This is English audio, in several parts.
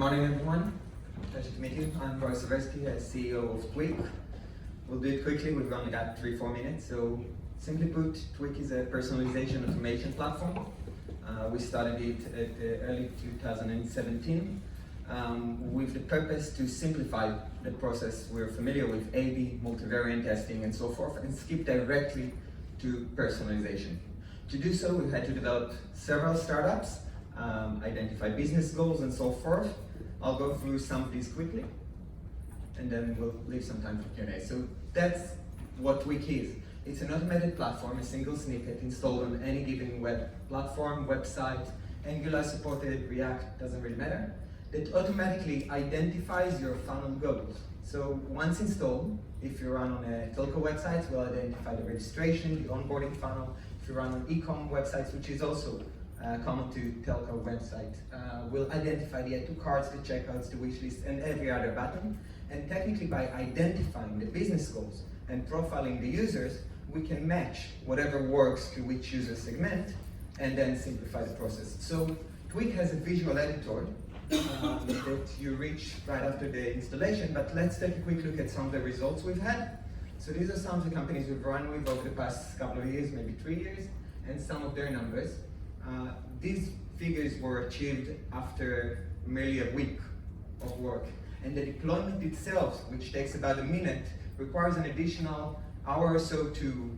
morning, everyone. Pleasure to meet you. I'm Boris Seversky, CEO of Twik. We'll do it quickly. We've only got 3-4 minutes. So, simply put, Twik is a personalization automation platform. We started it at early 2017 with the purpose to simplify the process we're familiar with, A/B, multivariate testing, and so forth, and skip directly to personalization. To do so, we had to develop several startups, identify business goals, and so forth. I'll go through some of these quickly, and then we'll leave some time for Q&A. So that's what Twik is. It's an automated platform, a single snippet installed on any given web platform, website, Angular supported, React, doesn't really matter, that automatically identifies your funnel goals. So once installed, if you run on a telco website, we'll identify the registration, the onboarding funnel. If you run on e-com websites, which is also common to telco website, we'll identify the add to carts, the checkouts, the wish list, and every other button. And technically, by identifying the business goals and profiling the users, we can match whatever works to which user segment and then simplify the process. So Twik has a visual editor that you reach right after the installation, but let's take a quick look at some of the results we've had. So these are some of the companies we've run with over the past couple of years, maybe 3 years, and some of their numbers. These figures were achieved after merely a week of work. And the deployment itself, which takes about a minute, requires an additional hour or so to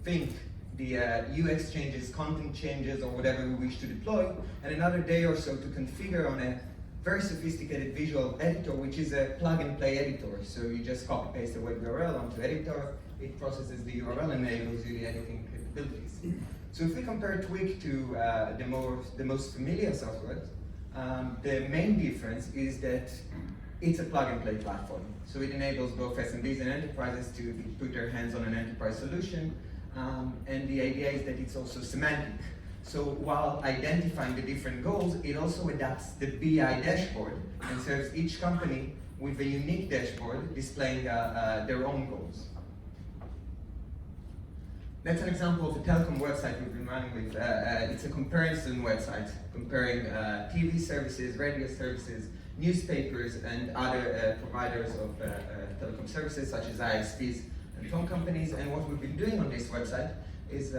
think the UX changes, content changes, or whatever we wish to deploy, and another day or so to configure on a very sophisticated visual editor, which is a plug-and-play editor. So you just copy-paste the web URL onto editor, it processes the URL and enables you the editing capabilities. So if we compare Twik to the most familiar software, the main difference is that it's a plug-and-play platform. So it enables both SMBs and enterprises to put their hands on an enterprise solution. And the idea is that it's also semantic. So while identifying the different goals, it also adapts the BI dashboard and serves each company with a unique dashboard displaying their own goals. That's an example of a telecom website we've been running with. It's a comparison website comparing TV services, radio services, newspapers, and other providers of telecom services such as ISPs and phone companies. And what we've been doing on this website is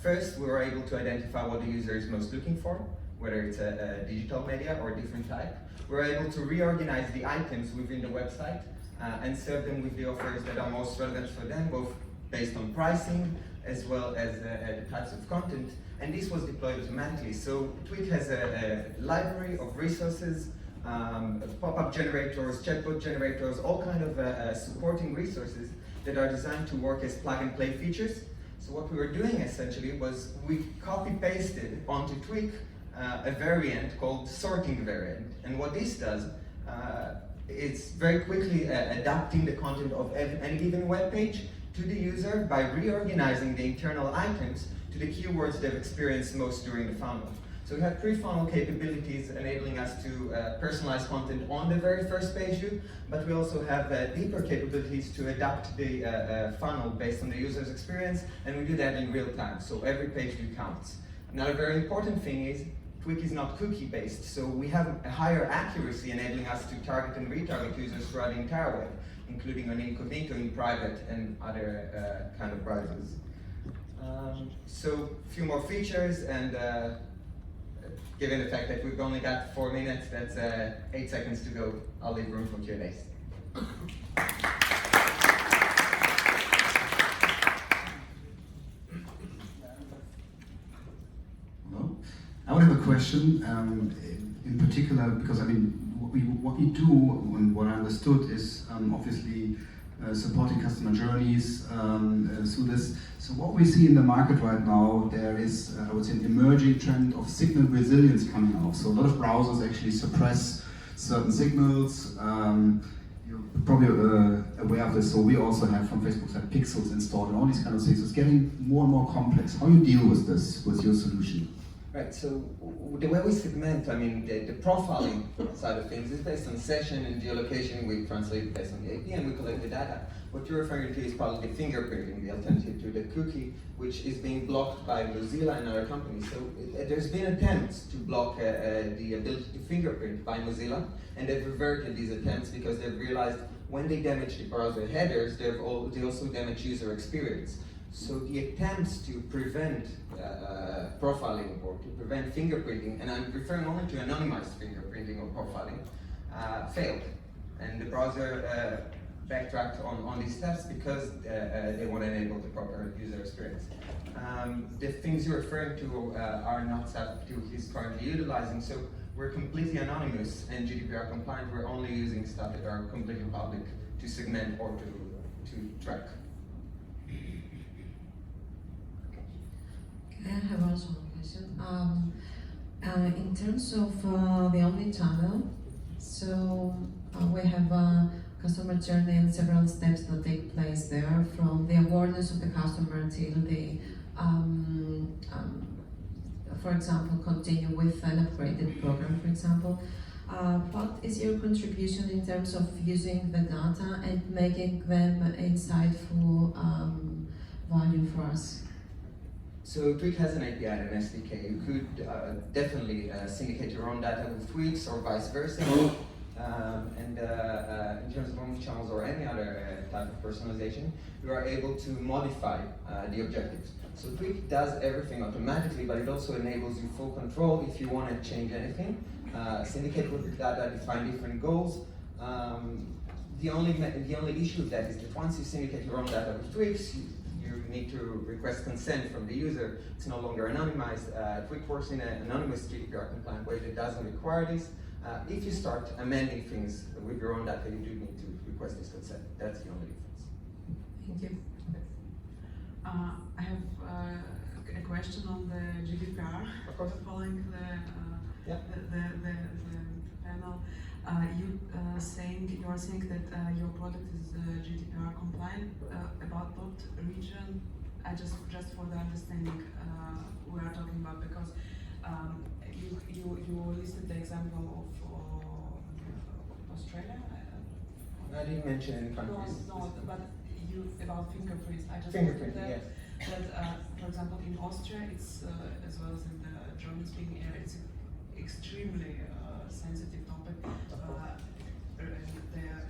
first we were able to identify what the user is most looking for, whether it's a digital media or a different type. We're able to reorganize the items within the website and serve them with the offers that are most relevant for them, both based on pricing as well as the types of content. And this was deployed automatically. So Twik has a library of resources, pop-up generators, chatbot generators, all kind of supporting resources that are designed to work as plug-and-play features. So what we were doing essentially was we copy-pasted onto Twik a variant called sorting variant. And what this does, it's very quickly adapting the content of any given web page to the user by reorganizing the internal items to the keywords they've experienced most during the funnel. So we have pre-funnel capabilities enabling us to personalize content on the very first page view, but we also have deeper capabilities to adapt the funnel based on the user's experience, and we do that in real time, so every page view counts. Another very important thing is Twik is not cookie-based, so we have a higher accuracy enabling us to target and retarget users throughout the entire web, including on incognito, in private, and other kind of browsers. So a few more features, and given the fact that we've only got 4 minutes, that's 8 seconds to go. I'll leave room for Q&As. Hello. I would have a question, in particular, because I mean, what we do, and what I understood is obviously supporting customer journeys through this. So what we see in the market right now, there is, I would say, an emerging trend of signal resilience coming out. So a lot of browsers actually suppress certain signals. You're probably aware of this. So we also have from Facebook side pixels installed and all these kind of things. So it's getting more and more complex. How do you deal with this with your solution? Right, so the way we segment, I mean, the profiling side of things is based on session and geolocation. We translate it based on the IP and we collect the data. What you're referring to is probably the fingerprinting, the alternative to the cookie, which is being blocked by Mozilla and other companies. So there's been attempts to block the ability to fingerprint by Mozilla, and they've reverted these attempts because they've realized when they damage the browser headers, they also damage user experience. So the attempts to prevent profiling or to prevent fingerprinting, and I'm referring only to anonymized fingerprinting or profiling, failed. And the browser backtracked on these steps because they want to enable the proper user experience. The things you're referring to are not stuff Twik is currently utilizing, so we're completely anonymous and GDPR compliant. We're only using stuff that are completely public to segment or to track. I have also one question. In terms of the omni-channel, so we have a customer journey and several steps that take place there, from the awareness of the customer till the, for example, continue with an upgraded program, for example. What is your contribution in terms of using the data and making them insightful value for us? So Twik has an API and an SDK. You could definitely syndicate your own data with Twiks or vice versa. And in terms of omnichannels or any other type of personalization, you are able to modify the objectives. So Twik does everything automatically, but it also enables you full control if you want to change anything. Syndicate with your data, define different goals. The only issue with that is that once you syndicate your own data with Twiks, you need to request consent from the user. It's no longer anonymized. Twik works in an anonymous GDPR compliant way that doesn't require this. If you start amending things with your own data, you do need to request this consent. That's the only difference. Thank you. I have a question on the GDPR. Of course. Following the panel, you are saying that your product is GDPR compliant. About what region? Just for the understanding we are talking about, because you listed the example of Australia. I didn't mention any countries. No, but you about fingerprints. I just Fingerprint, that, yes. That for example, in Austria, it's as well as in the German-speaking area, it's extremely sensitive topic. The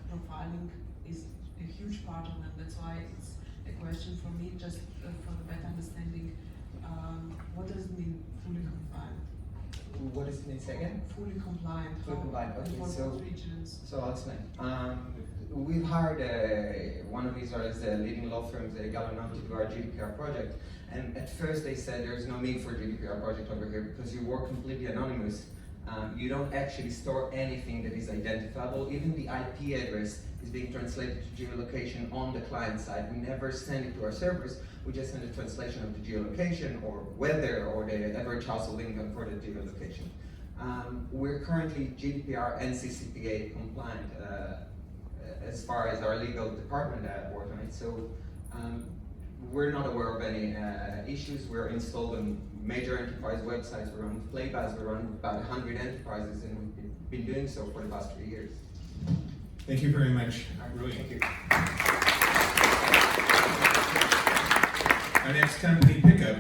profiling is a huge part of it. That's why it's a question for me, just for the better understanding. What does it mean fully compliant? What does it mean, say again? Fully compliant. Fully compliant, okay, For so- what regions? So I'll explain. We've hired one of Israel's leading law firms, Gallup, to do our GDPR project. And at first they said there's no need for a GDPR project over here because you work completely anonymous. You don't actually store anything that is identifiable. Even the IP address is being translated to geolocation on the client side. We never send it to our servers. We just send a translation of the geolocation or weather or the average household income for the geolocation. We're currently GDPR and CCPA compliant as far as our legal department work on it. So we're not aware of any issues. We're installed on major enterprise websites. We're on Playbuzz. We're on about 100 enterprises, and we've been doing so for the past 3 years. Thank you very much. Really, thank you. Our next company pickup.